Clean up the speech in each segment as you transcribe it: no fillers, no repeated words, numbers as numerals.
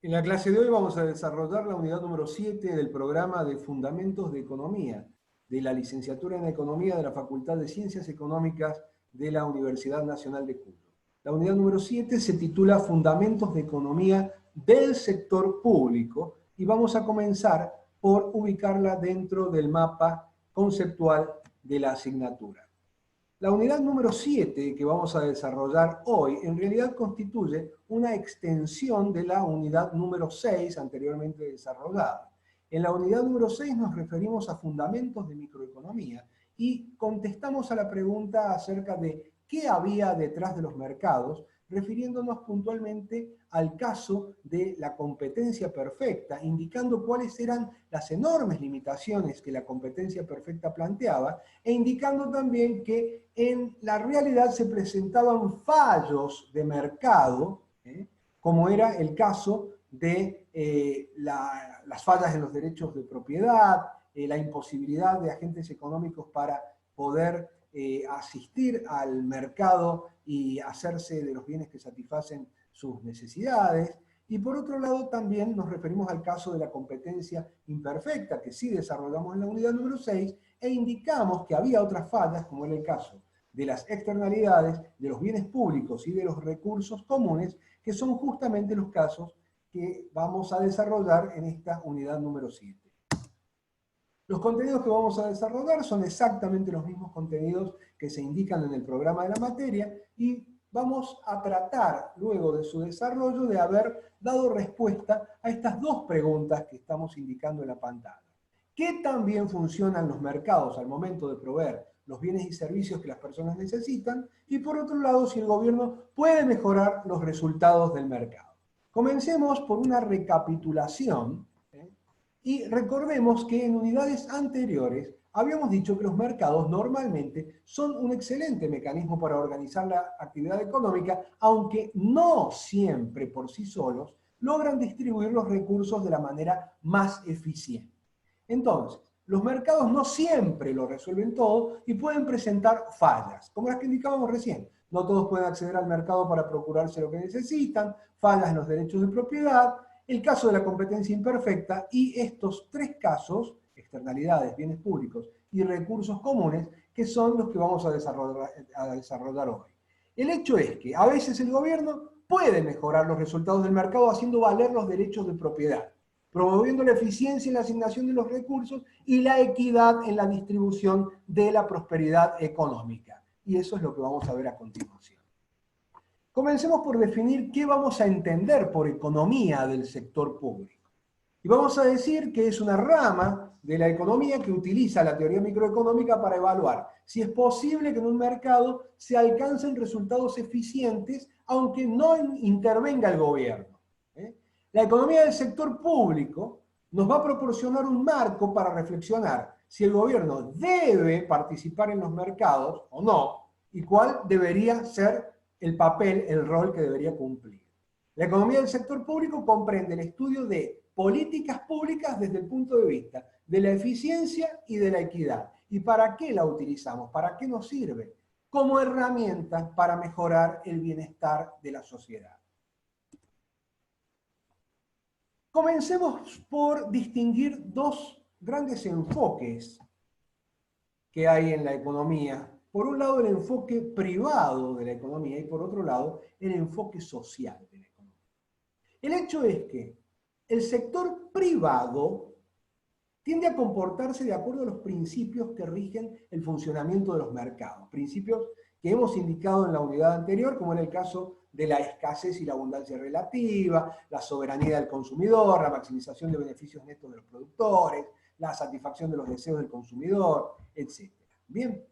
En la clase de hoy vamos a desarrollar la unidad número 7 del programa de Fundamentos de Economía, de la licenciatura en Economía de la Facultad de Ciencias Económicas de la Universidad Nacional de Cuyo. La unidad número 7 se titula Fundamentos de Economía del Sector Público y vamos a comenzar por ubicarla dentro del mapa conceptual de la asignatura. La unidad número 7 que vamos a desarrollar hoy en realidad constituye una extensión de la unidad número 6 anteriormente desarrollada. En la unidad número 6 nos referimos a fundamentos de microeconomía y contestamos a la pregunta acerca de qué había detrás de los mercados, refiriéndonos puntualmente al caso de la competencia perfecta, indicando cuáles eran las enormes limitaciones que la competencia perfecta planteaba, e indicando también que en la realidad se presentaban fallos de mercado, como era el caso de las fallas en los derechos de propiedad, la imposibilidad de agentes económicos para poder asistir al mercado y hacerse de los bienes que satisfacen sus necesidades. Y por otro lado también nos referimos al caso de la competencia imperfecta, que sí desarrollamos en la unidad número 6, e indicamos que había otras fallas, como era el caso de las externalidades, de los bienes públicos y de los recursos comunes, que son justamente los casos que vamos a desarrollar en esta unidad número 7. Los contenidos que vamos a desarrollar son exactamente los mismos contenidos que se indican en el programa de la materia y vamos a tratar, luego de su desarrollo, de haber dado respuesta a estas dos preguntas que estamos indicando en la pantalla. ¿Qué tan bien funcionan los mercados al momento de proveer los bienes y servicios que las personas necesitan? Y por otro lado, si el gobierno puede mejorar los resultados del mercado. Comencemos por una recapitulación. Y recordemos que en unidades anteriores habíamos dicho que los mercados normalmente son un excelente mecanismo para organizar la actividad económica, aunque no siempre por sí solos logran distribuir los recursos de la manera más eficiente. Entonces, los mercados no siempre lo resuelven todo y pueden presentar fallas, como las que indicábamos recién. No todos pueden acceder al mercado para procurarse lo que necesitan, fallas en los derechos de propiedad, el caso de la competencia imperfecta y estos tres casos, externalidades, bienes públicos y recursos comunes, que son los que vamos a desarrollar hoy. El hecho es que a veces el gobierno puede mejorar los resultados del mercado haciendo valer los derechos de propiedad, promoviendo la eficiencia en la asignación de los recursos y la equidad en la distribución de la prosperidad económica. Y eso es lo que vamos a ver a continuación. Comencemos por definir qué vamos a entender por economía del sector público. Y vamos a decir que es una rama de la economía que utiliza la teoría microeconómica para evaluar si es posible que en un mercado se alcancen resultados eficientes aunque no intervenga el gobierno. La economía del sector público nos va a proporcionar un marco para reflexionar si el gobierno debe participar en los mercados o no, y cuál debería ser el papel, el rol que debería cumplir. La economía del sector público comprende el estudio de políticas públicas desde el punto de vista de la eficiencia y de la equidad. ¿Y para qué la utilizamos? ¿Para qué nos sirve? Como herramienta para mejorar el bienestar de la sociedad. Comencemos por distinguir dos grandes enfoques que hay en la economía. Por un lado, el enfoque privado de la economía y por otro lado, el enfoque social de la economía. El hecho es que el sector privado tiende a comportarse de acuerdo a los principios que rigen el funcionamiento de los mercados, principios que hemos indicado en la unidad anterior, como en el caso de la escasez y la abundancia relativa, la soberanía del consumidor, la maximización de beneficios netos de los productores, la satisfacción de los deseos del consumidor, etc. Bien,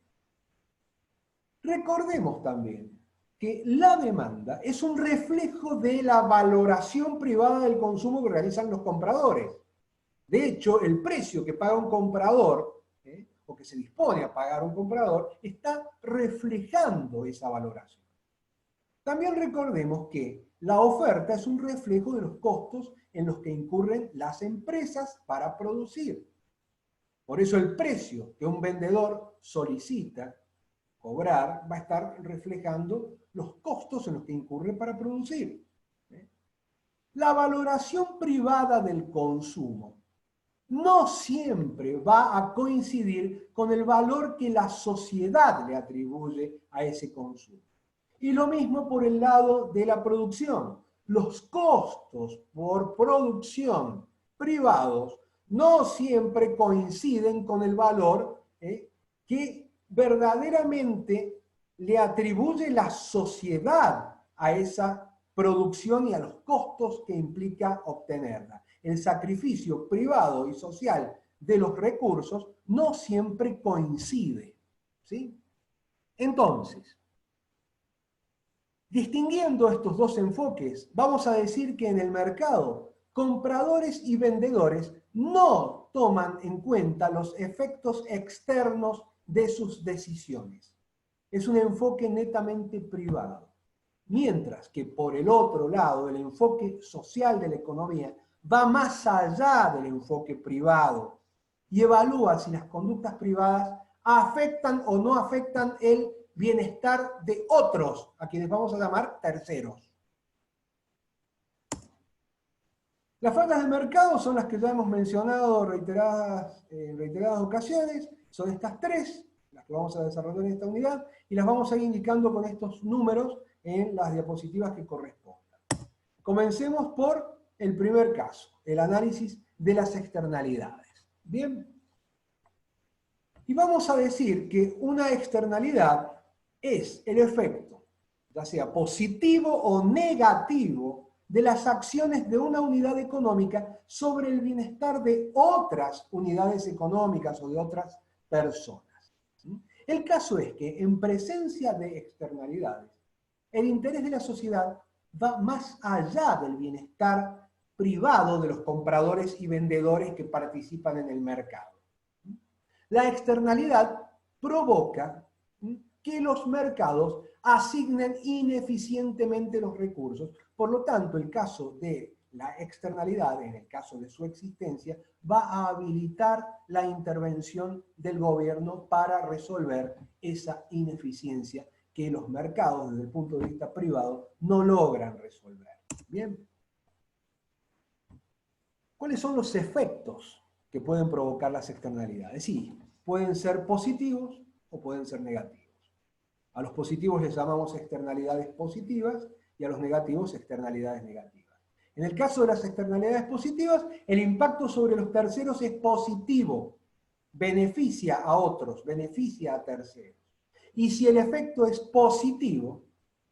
recordemos también que la demanda es un reflejo de la valoración privada del consumo que realizan los compradores. De hecho, el precio que paga un comprador, o que se dispone a pagar un comprador, está reflejando esa valoración. También recordemos que la oferta es un reflejo de los costos en los que incurren las empresas para producir. Por eso el precio que un vendedor solicita cobrar va a estar reflejando los costos en los que incurre para producir. La valoración privada del consumo no siempre va a coincidir con el valor que la sociedad le atribuye a ese consumo. Y lo mismo por el lado de la producción. Los costos por producción privados no siempre coinciden con el valor que verdaderamente le atribuye la sociedad a esa producción y a los costos que implica obtenerla. El sacrificio privado y social de los recursos no siempre coincide, ¿sí? Entonces, distinguiendo estos dos enfoques, vamos a decir que en el mercado, compradores y vendedores no toman en cuenta los efectos externos de sus decisiones. Es un enfoque netamente privado. Mientras que por el otro lado, el enfoque social de la economía va más allá del enfoque privado y evalúa si las conductas privadas afectan o no afectan el bienestar de otros, a quienes vamos a llamar terceros. Las faltas de mercado son las que ya hemos mencionado en reiteradas ocasiones, son estas tres, las que vamos a desarrollar en esta unidad, y las vamos a ir indicando con estos números en las diapositivas que correspondan. Comencemos por el primer caso, el análisis de las externalidades. Bien. Y vamos a decir que una externalidad es el efecto, ya sea positivo o negativo, de las acciones de una unidad económica sobre el bienestar de otras unidades económicas o de otras personas. El caso es que en presencia de externalidades, el interés de la sociedad va más allá del bienestar privado de los compradores y vendedores que participan en el mercado. La externalidad provoca que los mercados asignen ineficientemente los recursos. Por lo tanto, el caso de la externalidad, en el caso de su existencia, va a habilitar la intervención del gobierno para resolver esa ineficiencia que los mercados, desde el punto de vista privado, no logran resolver. Bien. ¿Cuáles son los efectos que pueden provocar las externalidades? Sí, pueden ser positivos o pueden ser negativos. A los positivos les llamamos externalidades positivas y a los negativos externalidades negativas. En el caso de las externalidades positivas, el impacto sobre los terceros es positivo, beneficia a otros, beneficia a terceros. Y si el efecto es positivo,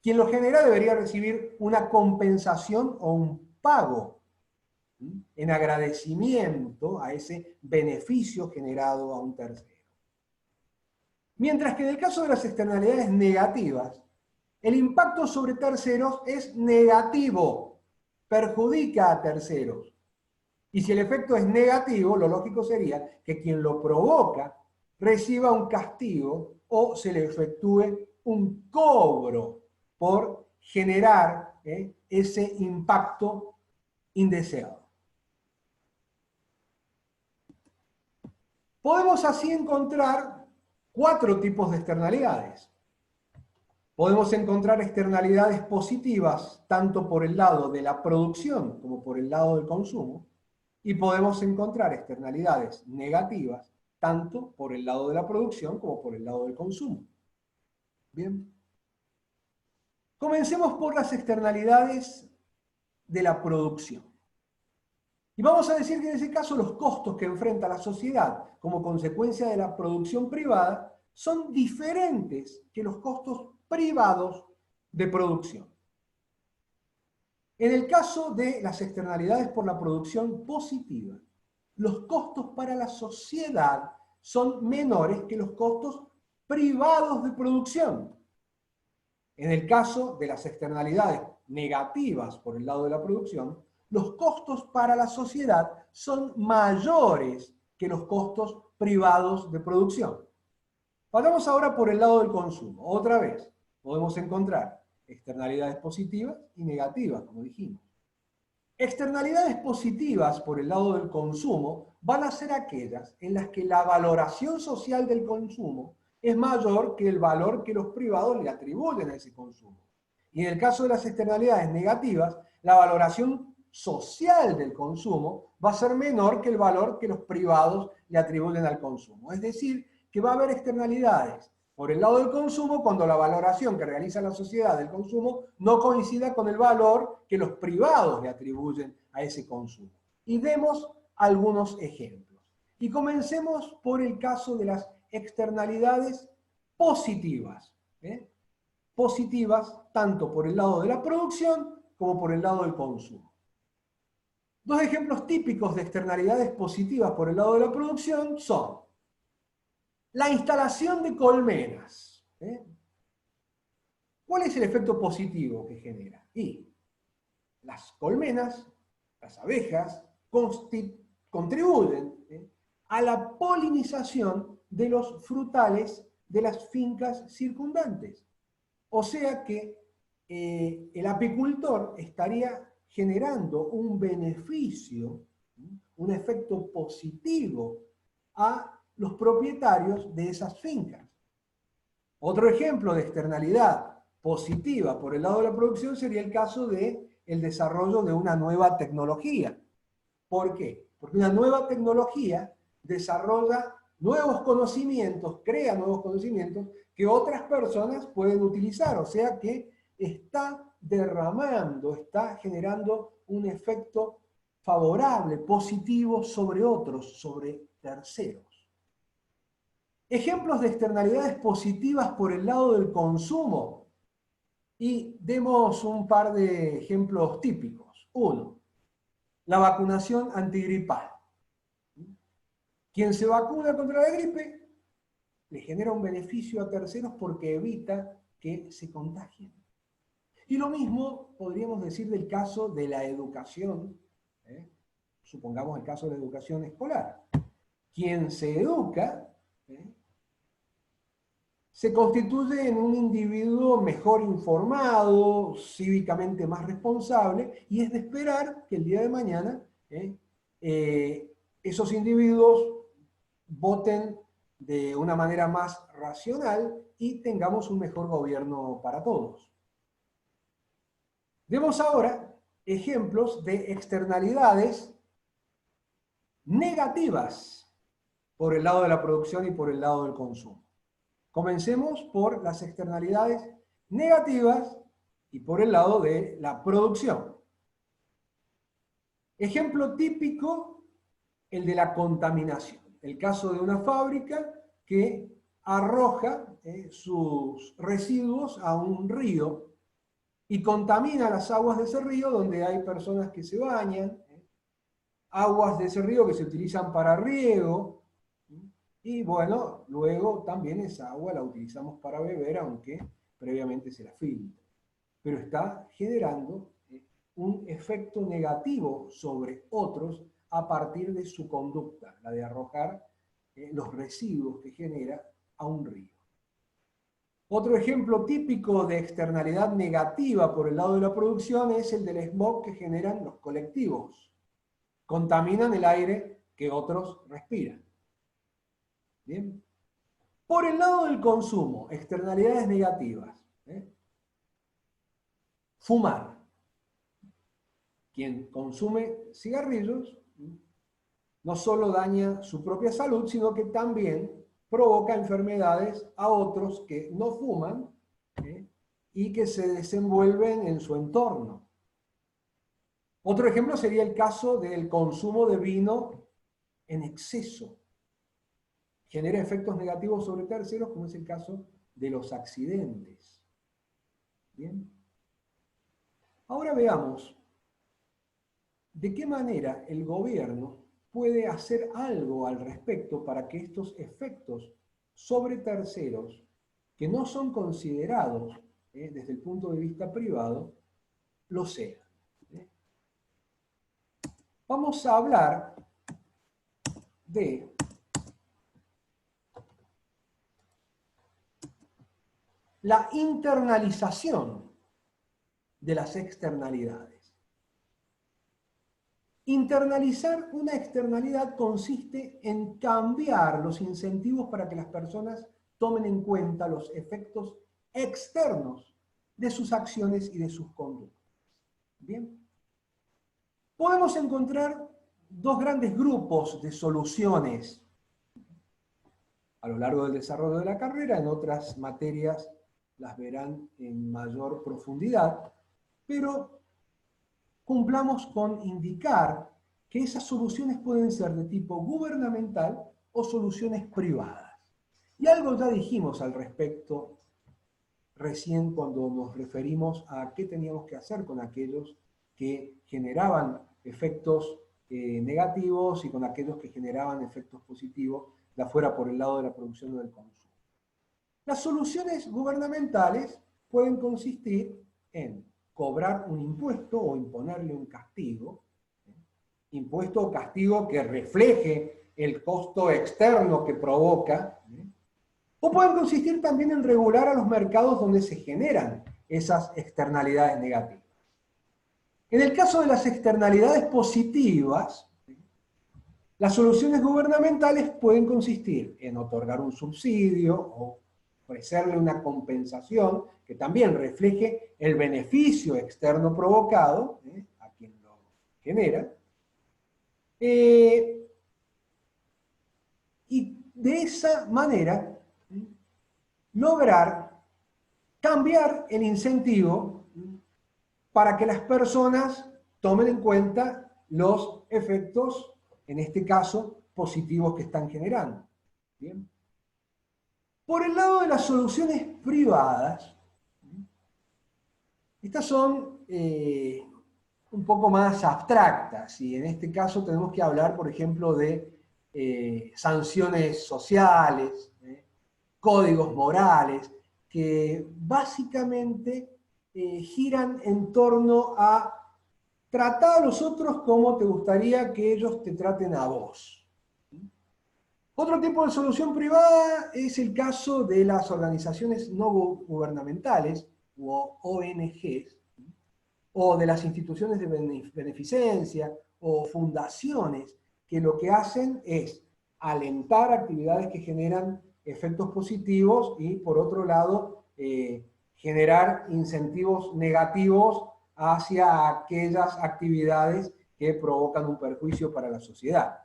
quien lo genera debería recibir una compensación o un pago en agradecimiento a ese beneficio generado a un tercero. Mientras que en el caso de las externalidades negativas, el impacto sobre terceros es negativo, perjudica a terceros. Y si el efecto es negativo, lo lógico sería que quien lo provoca reciba un castigo o se le efectúe un cobro por generar ese impacto indeseado. Podemos así encontrar 4 tipos de externalidades. Podemos encontrar externalidades positivas tanto por el lado de la producción como por el lado del consumo, y podemos encontrar externalidades negativas tanto por el lado de la producción como por el lado del consumo. Bien. Comencemos por las externalidades de la producción. Y vamos a decir que en ese caso los costos que enfrenta la sociedad como consecuencia de la producción privada son diferentes que los costos privados de producción. En el caso de las externalidades por la producción positiva, los costos para la sociedad son menores que los costos privados de producción. En el caso de las externalidades negativas por el lado de la producción, los costos para la sociedad son mayores que los costos privados de producción. Vayamos ahora por el lado del consumo. Otra vez, podemos encontrar externalidades positivas y negativas, como dijimos. Externalidades positivas por el lado del consumo van a ser aquellas en las que la valoración social del consumo es mayor que el valor que los privados le atribuyen a ese consumo. Y en el caso de las externalidades negativas, la valoración social del consumo va a ser menor que el valor que los privados le atribuyen al consumo. Es decir, que va a haber externalidades por el lado del consumo cuando la valoración que realiza la sociedad del consumo no coincida con el valor que los privados le atribuyen a ese consumo. Y demos algunos ejemplos. Y comencemos por el caso de las externalidades positivas. Positivas tanto por el lado de la producción como por el lado del consumo. Dos ejemplos típicos de externalidades positivas por el lado de la producción son la instalación de colmenas. ¿Cuál es el efecto positivo que genera? Y las colmenas, las abejas, contribuyen a la polinización de los frutales de las fincas circundantes. O sea que el apicultor estaría generando un beneficio, un efecto positivo a los propietarios de esas fincas. Otro ejemplo de externalidad positiva por el lado de la producción sería el caso del desarrollo de una nueva tecnología. ¿Por qué? Porque una nueva tecnología desarrolla nuevos conocimientos, crea nuevos conocimientos que otras personas pueden utilizar. O sea que está derramando, está generando un efecto favorable, positivo sobre otros, sobre terceros. Ejemplos de externalidades positivas por el lado del consumo. Y demos un par de ejemplos típicos. Uno, la vacunación antigripal. Quien se vacuna contra la gripe le genera un beneficio a terceros porque evita que se contagien. Y lo mismo podríamos decir del caso de la educación. Supongamos el caso de la educación escolar. Quien se educa se constituye en un individuo mejor informado, cívicamente más responsable, y es de esperar que el día de mañana esos individuos voten de una manera más racional y tengamos un mejor gobierno para todos. Demos ahora ejemplos de externalidades negativas por el lado de la producción y por el lado del consumo. Comencemos por las externalidades negativas y por el lado de la producción. Ejemplo típico, el de la contaminación. El caso de una fábrica que arroja sus residuos a un río y contamina las aguas de ese río donde hay personas que se bañan, aguas de ese río que se utilizan para riego, y bueno, luego también esa agua la utilizamos para beber, aunque previamente se la filtra. Pero está generando un efecto negativo sobre otros a partir de su conducta, la de arrojar los residuos que genera a un río. Otro ejemplo típico de externalidad negativa por el lado de la producción es el del smog que generan los colectivos. Contaminan el aire que otros respiran. ¿Bien? Por el lado del consumo, externalidades negativas. Fumar. Quien consume cigarrillos no solo daña su propia salud, sino que también provoca enfermedades a otros que no fuman y que se desenvuelven en su entorno. Otro ejemplo sería el caso del consumo de vino en exceso. Genera efectos negativos sobre terceros, como es el caso de los accidentes. ¿Bien? Ahora veamos de qué manera el gobierno puede hacer algo al respecto para que estos efectos sobre terceros, que no son considerados desde el punto de vista privado, lo sean. Vamos a hablar de la internalización de las externalidades. Internalizar una externalidad consiste en cambiar los incentivos para que las personas tomen en cuenta los efectos externos de sus acciones y de sus conductas. Bien. podemos encontrar dos grandes grupos de soluciones a lo largo del desarrollo de la carrera. En otras materias las verán en mayor profundidad, pero cumplamos con indicar que esas soluciones pueden ser de tipo gubernamental o soluciones privadas. Y algo ya dijimos al respecto recién cuando nos referimos a qué teníamos que hacer con aquellos que generaban efectos negativos y con aquellos que generaban efectos positivos, ya fuera por el lado de la producción o del consumo. Las soluciones gubernamentales pueden consistir en cobrar un impuesto o imponerle un castigo, impuesto o castigo que refleje el costo externo que provoca, o pueden consistir también en regular a los mercados donde se generan esas externalidades negativas. En el caso de las externalidades positivas, las soluciones gubernamentales pueden consistir en otorgar un subsidio o ofrecerle una compensación que también refleje el beneficio externo provocado a quien lo genera. Y de esa manera lograr cambiar el incentivo para que las personas tomen en cuenta los efectos, en este caso, positivos que están generando. ¿Bien? Por el lado de las soluciones privadas, estas son un poco más abstractas, y en este caso tenemos que hablar, por ejemplo, de sanciones sociales, códigos morales, que básicamente giran en torno a tratar a los otros como te gustaría que ellos te traten a vos. Otro tipo de solución privada es el caso de las organizaciones no gubernamentales, o ONGs, o de las instituciones de beneficencia o fundaciones, que lo que hacen es alentar actividades que generan efectos positivos y, por otro lado, generar incentivos negativos hacia aquellas actividades que provocan un perjuicio para la sociedad.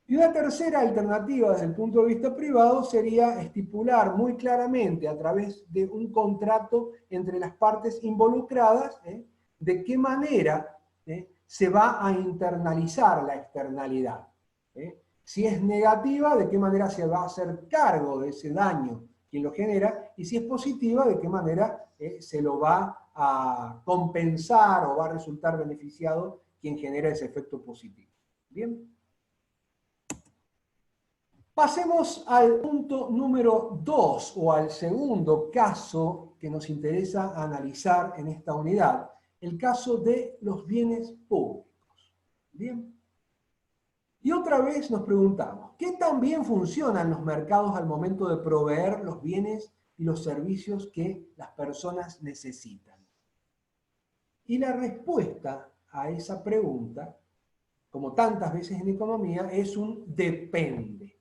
Y una tercera alternativa desde el punto de vista privado sería estipular muy claramente a través de un contrato entre las partes involucradas de qué manera se va a internalizar la externalidad. Si es negativa, de qué manera se va a hacer cargo de ese daño quien lo genera, y si es positiva, de qué manera se lo va a compensar o va a resultar beneficiado quien genera ese efecto positivo. ¿Bien? Pasemos al punto número 2, o al segundo caso que nos interesa analizar en esta unidad, el caso de los bienes públicos. Bien. Y otra vez nos preguntamos, ¿qué tan bien funcionan los mercados al momento de proveer los bienes y los servicios que las personas necesitan? Y la respuesta a esa pregunta, como tantas veces en economía, es un depende.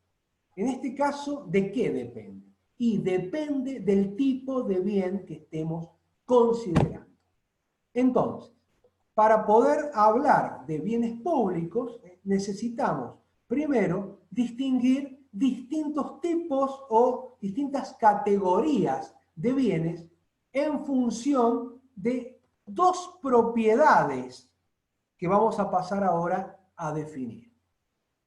En este caso, ¿de qué depende? Y depende del tipo de bien que estemos considerando. Entonces, para poder hablar de bienes públicos, necesitamos, primero, distinguir distintos tipos o distintas categorías de bienes en función de dos propiedades que vamos a pasar ahora a definir.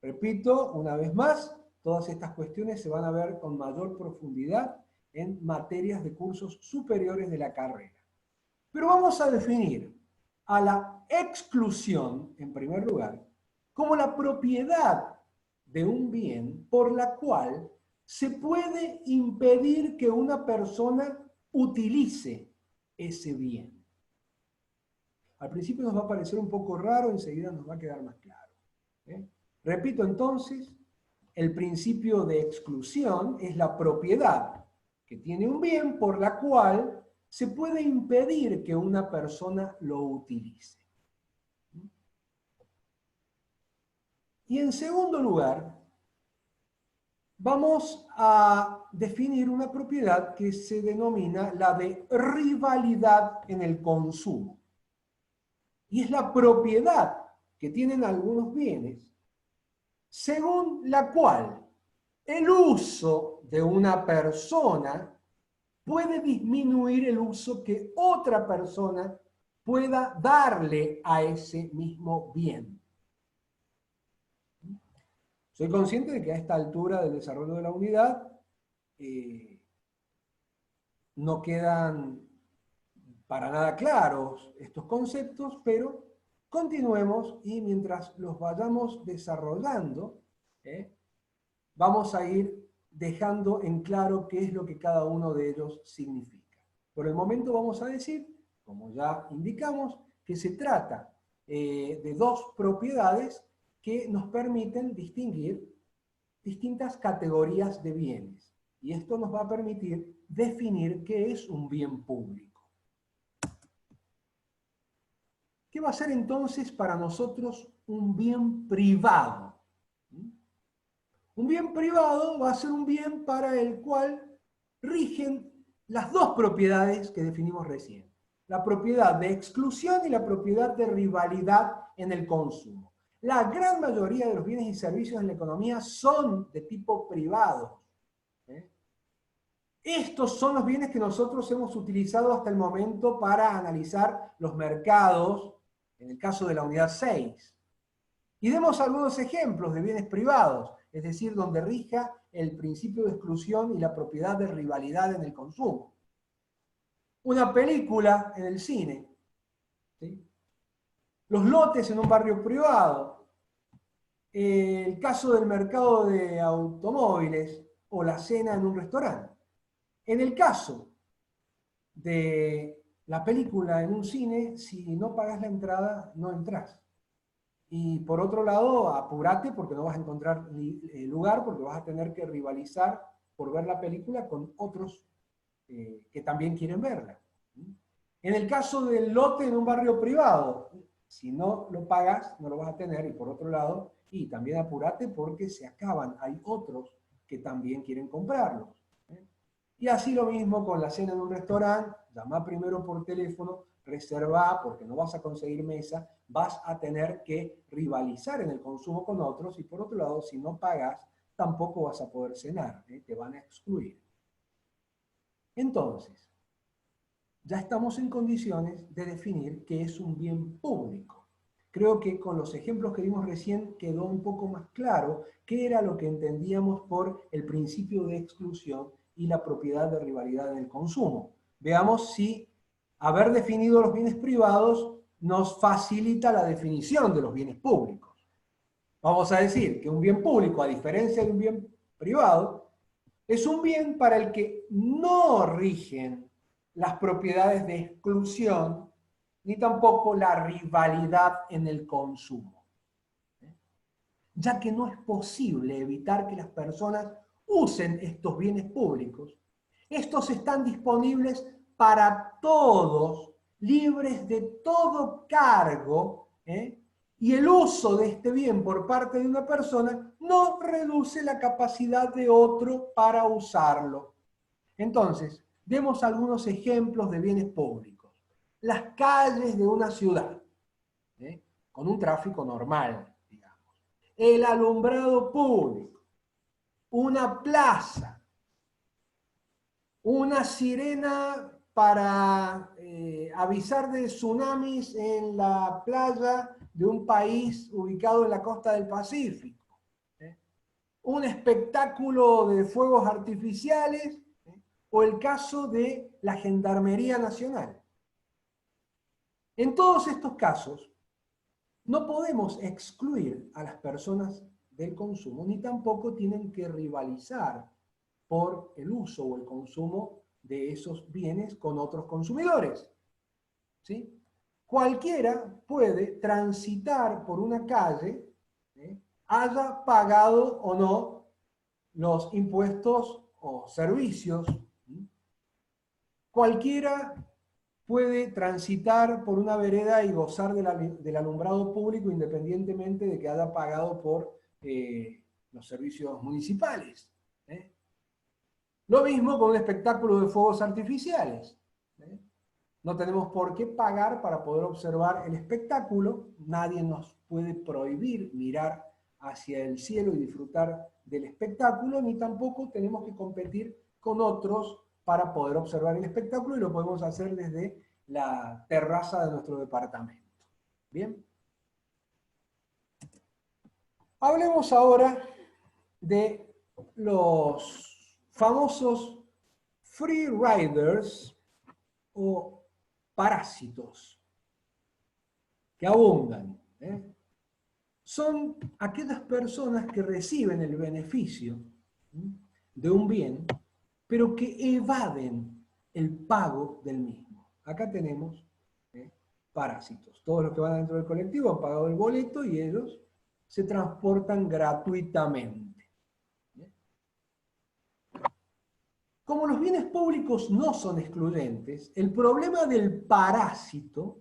Repito, una vez más, todas estas cuestiones se van a ver con mayor profundidad en materias de cursos superiores de la carrera. Pero vamos a definir a la exclusión, en primer lugar, como la propiedad de un bien por la cual se puede impedir que una persona utilice ese bien. Al principio nos va a parecer un poco raro, enseguida nos va a quedar más claro. Repito entonces, el principio de exclusión es la propiedad que tiene un bien por la cual se puede impedir que una persona lo utilice. Y en segundo lugar, vamos a definir una propiedad que se denomina la de rivalidad en el consumo. Y es la propiedad que tienen algunos bienes, según la cual el uso de una persona puede disminuir el uso que otra persona pueda darle a ese mismo bien. Soy consciente de que a esta altura del desarrollo de la unidad no quedan para nada claros estos conceptos, pero continuemos y mientras los vayamos desarrollando, vamos a ir dejando en claro qué es lo que cada uno de ellos significa. Por el momento vamos a decir, como ya indicamos, que se trata de dos propiedades que nos permiten distinguir distintas categorías de bienes. Y esto nos va a permitir definir qué es un bien público. ¿Qué va a ser entonces para nosotros un bien privado? Un bien privado va a ser un bien para el cual rigen las dos propiedades que definimos recién. La propiedad de exclusión y la propiedad de rivalidad en el consumo. La gran mayoría de los bienes y servicios en la economía son de tipo privado. Estos son los bienes que nosotros hemos utilizado hasta el momento para analizar los mercados, en el caso de la unidad 6. Y demos algunos ejemplos de bienes privados, es decir, donde rija el principio de exclusión y la propiedad de rivalidad en el consumo. Una película en el cine, ¿sí? Los lotes en un barrio privado, el caso del mercado de automóviles o la cena en un restaurante. En el caso de la película en un cine, si no pagas la entrada, no entras. Y por otro lado, apúrate porque no vas a encontrar lugar, porque vas a tener que rivalizar por ver la película con otros que también quieren verla. En el caso del lote en un barrio privado, si no lo pagas, no lo vas a tener. Y por otro lado, y también apúrate porque se acaban. Hay otros que también quieren comprarlos. Y así lo mismo con la cena en un restaurante, llama primero por teléfono, reserva porque no vas a conseguir mesa, vas a tener que rivalizar en el consumo con otros y por otro lado, si no pagas, tampoco vas a poder cenar, te van a excluir. Entonces, ya estamos en condiciones de definir qué es un bien público. Creo que con los ejemplos que dimos recién quedó un poco más claro qué era lo que entendíamos por el principio de exclusión y la propiedad de rivalidad en el consumo. Veamos si haber definido los bienes privados nos facilita la definición de los bienes públicos. Vamos a decir que un bien público, a diferencia de un bien privado, es un bien para el que no rigen las propiedades de exclusión ni tampoco la rivalidad en el consumo, ya que no es posible evitar que las personas usen estos bienes públicos. Estos están disponibles para todos, libres de todo cargo, y el uso de este bien por parte de una persona no reduce la capacidad de otro para usarlo. Entonces, demos algunos ejemplos de bienes públicos. Las calles de una ciudad, con un tráfico normal, digamos. El alumbrado público, una plaza, una sirena para avisar de tsunamis en la playa de un país ubicado en la costa del Pacífico, un espectáculo de fuegos artificiales, o el caso de la Gendarmería Nacional. En todos estos casos, no podemos excluir a las personas del consumo, ni tampoco tienen que rivalizar por el uso o el consumo de esos bienes con otros consumidores. ¿Sí? Cualquiera puede transitar por una calle, haya pagado o no los impuestos o servicios. Cualquiera puede transitar por una vereda y gozar del alumbrado público independientemente de que haya pagado por los servicios municipales. Lo mismo con un espectáculo de fuegos artificiales. No tenemos por qué pagar para poder observar el espectáculo. Nadie nos puede prohibir mirar hacia el cielo y disfrutar del espectáculo, ni tampoco tenemos que competir con otros para poder observar el espectáculo, y lo podemos hacer desde la terraza de nuestro departamento. Bien. Hablemos ahora de los famosos free riders o parásitos que abundan. Son aquellas personas que reciben el beneficio de un bien, pero que evaden el pago del mismo. Acá tenemos parásitos. Todos los que van dentro del colectivo han pagado el boleto y ellos se transportan gratuitamente. Como los bienes públicos no son excluyentes, el problema del parásito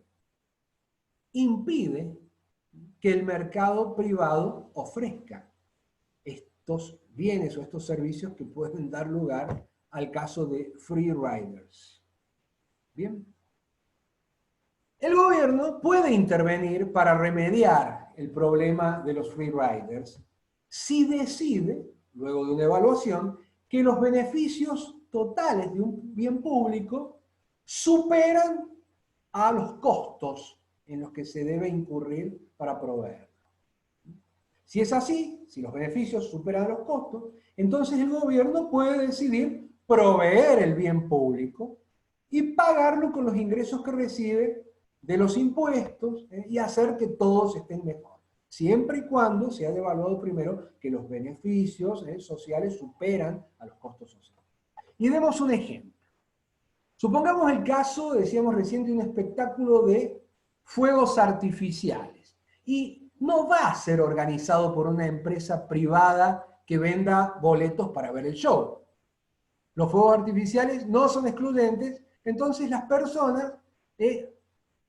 impide que el mercado privado ofrezca estos bienes o estos servicios que pueden dar lugar al caso de free riders. Bien. El gobierno puede intervenir para remediar el problema de los free riders si decide, luego de una evaluación, que los beneficios totales de un bien público superan a los costos en los que se debe incurrir para proveerlo. Si es así, si los beneficios superan los costos, entonces el gobierno puede decidir proveer el bien público y pagarlo con los ingresos que recibe de los impuestos y hacer que todos estén mejor. Siempre y cuando se haya evaluado primero que los beneficios sociales superan a los costos sociales. Y demos un ejemplo. Supongamos el caso, decíamos recién, de un espectáculo de fuegos artificiales. Y no va a ser organizado por una empresa privada que venda boletos para ver el show. Los fuegos artificiales no son excluyentes, entonces las personas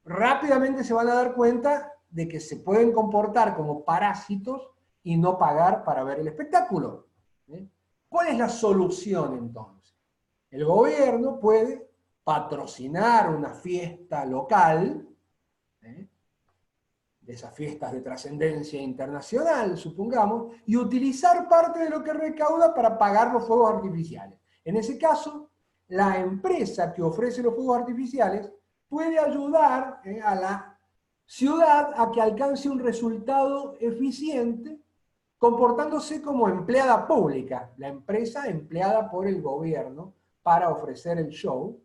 rápidamente se van a dar cuenta de que se pueden comportar como parásitos y no pagar para ver el espectáculo. ¿Cuál es la solución entonces? El gobierno puede patrocinar una fiesta local, de esas fiestas de trascendencia internacional, supongamos, y utilizar parte de lo que recauda para pagar los fuegos artificiales. En ese caso, la empresa que ofrece los fuegos artificiales puede ayudar a la ciudad a que alcance un resultado eficiente comportándose como empleada pública, la empresa empleada por el gobierno para ofrecer el show,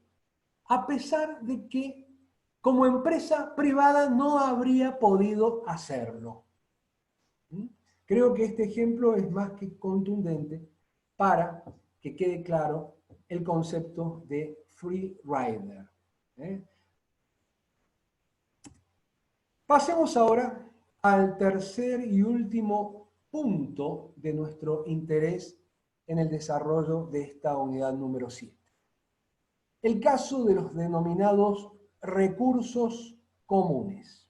a pesar de que como empresa privada no habría podido hacerlo. Creo que este ejemplo es más que contundente para que quede claro el concepto de free rider. Pasemos ahora al tercer y último punto de nuestro interés en el desarrollo de esta unidad número 7. El caso de los denominados recursos comunes.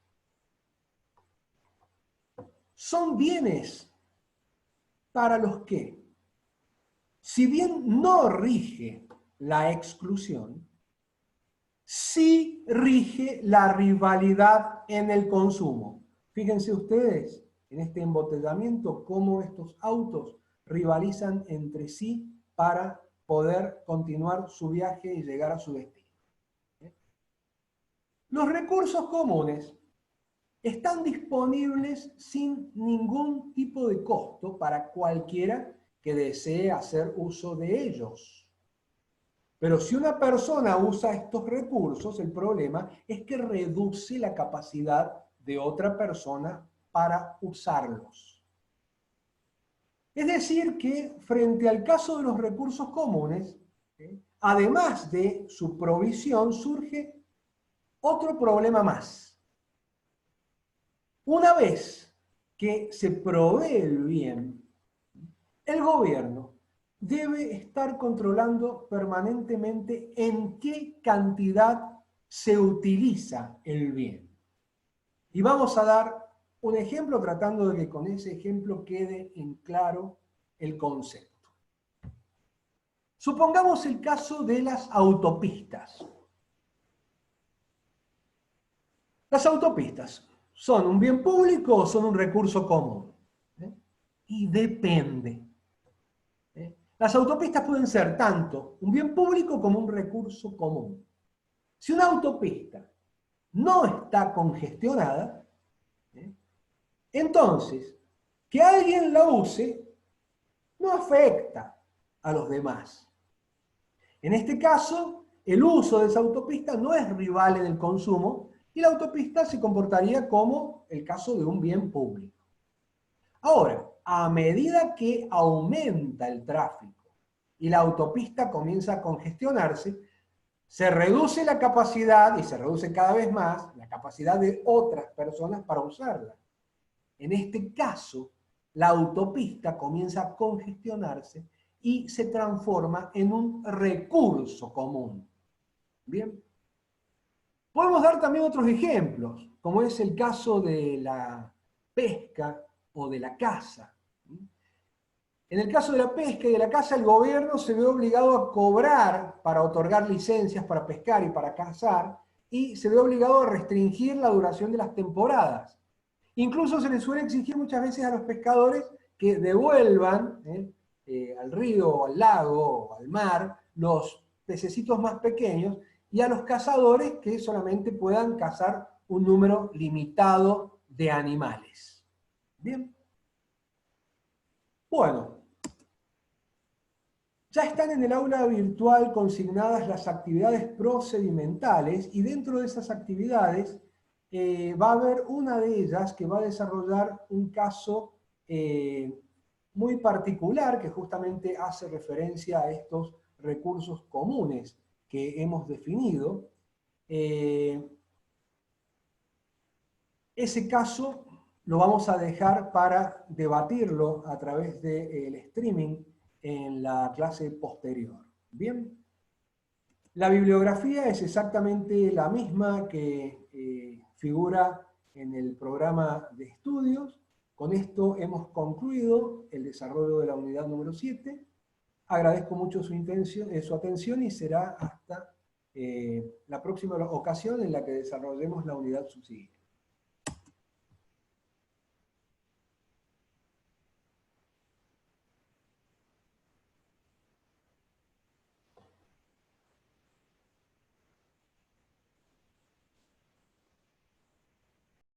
Son bienes para los que, si bien no rige la exclusión, sí rige la rivalidad en el consumo. Fíjense ustedes en este embotellamiento cómo estos autos rivalizan entre sí para poder continuar su viaje y llegar a su destino. Los recursos comunes están disponibles sin ningún tipo de costo para cualquiera que desee hacer uso de ellos. Pero si una persona usa estos recursos, el problema es que reduce la capacidad de otra persona para usarlos. Es decir, que frente al caso de los recursos comunes, además de su provisión, surge otro problema más. Una vez que se provee el bien, el gobierno debe estar controlando permanentemente en qué cantidad se utiliza el bien. Y vamos a dar un ejemplo tratando de que con ese ejemplo quede en claro el concepto. Supongamos el caso de las autopistas. Las autopistas, ¿son un bien público o son un recurso común? Y depende. Las autopistas pueden ser tanto un bien público como un recurso común. Si una autopista no está congestionada, entonces, que alguien la use no afecta a los demás. En este caso, el uso de esa autopista no es rival en el consumo y la autopista se comportaría como el caso de un bien público. Ahora, a medida que aumenta el tráfico y la autopista comienza a congestionarse, se reduce la capacidad, y se reduce cada vez más, la capacidad de otras personas para usarla. En este caso, la autopista comienza a congestionarse y se transforma en un recurso común. Bien. Podemos dar también otros ejemplos, como es el caso de la pesca o de la caza. En el caso de la pesca y de la caza, el gobierno se ve obligado a cobrar para otorgar licencias para pescar y para cazar, y se ve obligado a restringir la duración de las temporadas. Incluso se les suele exigir muchas veces a los pescadores que devuelvan al río, o al lago, o al mar, los pececitos más pequeños, y a los cazadores que solamente puedan cazar un número limitado de animales. Bien. Bueno, ya están en el aula virtual consignadas las actividades procedimentales y dentro de esas actividades va a haber una de ellas que va a desarrollar un caso muy particular que justamente hace referencia a estos recursos comunes que hemos definido. Ese caso lo vamos a dejar para debatirlo a través del streaming en la clase posterior. Bien, la bibliografía es exactamente la misma que figura en el programa de estudios. Con esto hemos concluido el desarrollo de la unidad número 7. Agradezco mucho su atención y será hasta la próxima ocasión en la que desarrollemos la unidad subsiguiente.